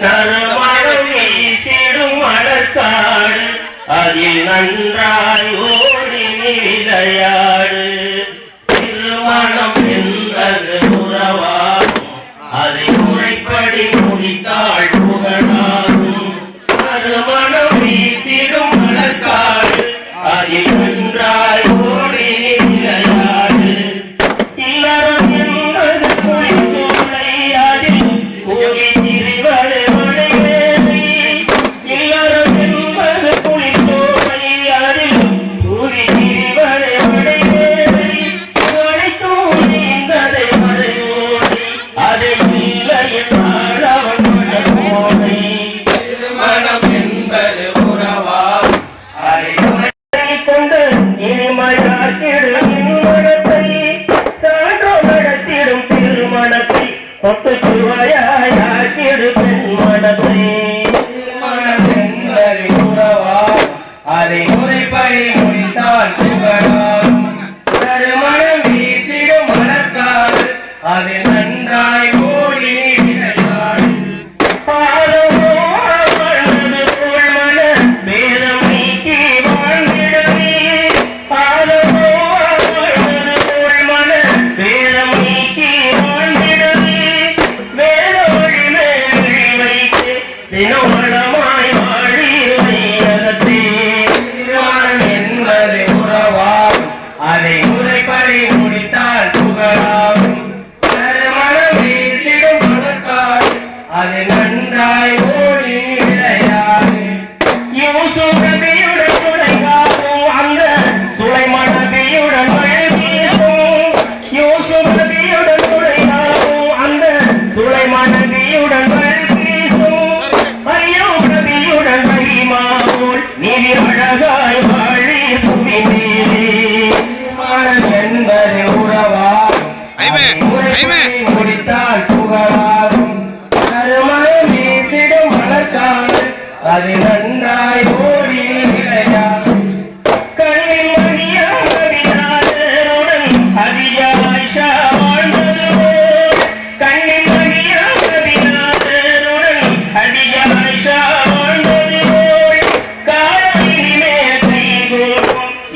நறுமணம் வீசிடும் மலர்காடு அதில் நன்றாய் ஓடி விளையாடு. திருமணம் என்பது உறவாகும், அதை முறைப்படி முடித்தாள் புகழாகும். நறுமணம் வீசிடும் மலர்காடு அதில் நன்றாய் ஓடி விளையாடு. இல்லறம் என்பது குறிச்சோலை அதில் கூவி திரிவது மனைவேலை. இல்லறம் என்பது குறிச்சோலை அதில் கூவி திரிவது மனைவேலை. அனைத்தும் நீந்ததை மறைவோடி அதை இல்லை என்றால் அவன் மனமோனை. திருமணம் என்பது உறவா அதை கொண்டு இனிமையாக்கிடும் மனத்தை சான்றோ நடத்திடும் திருமணத்தை தொட்டு சுவையாக்கிடும் பெண்மணத்தை. திருமணம் என்பது உறவா அதை முறைப்படி முடித்தால் புகழாகும். திருமணம் வீசிடும் மலர்காடு அது நன்றாய் ஓடி விளையாடு. பாலமோ வாழ்வது போல் மன பேதம் நீக்கி வாழ்ந்திடவே. பாலமோ வாழ்வது போல் மன பேதம் நீக்கி வாழ்ந்திடவே. வேறொழி மேல் வைத்து தினவளமாய் வாழிவை அகத்தே. திருமணம் என்பது உறவாகும், அதை முறைப்படி முடித்தால் புகழாகும். திருமணம் வீசிடும் மலர்காடு அது நன்றாய் ஓடி விளையாடு. யூசுப் நபியுடன் துணையாகும் அந்த சுலைமான் நபியுடன் மழை வீசும். யூசுப் நபியுடன் துணையாகும் அந்த சுலைமான் நபியுடன் மழை வீசும். ஐயூப் நபியுடன் மகிமாவோல் நீதி அழகாய் வாழி புவி மேலே. திருமணம் என்பது உறவாகும், முடித்தால் புகழாகும். திருமணம் வீசிடும் மலர்காடு அது நன்றாய் ஓடி விளையாடும்.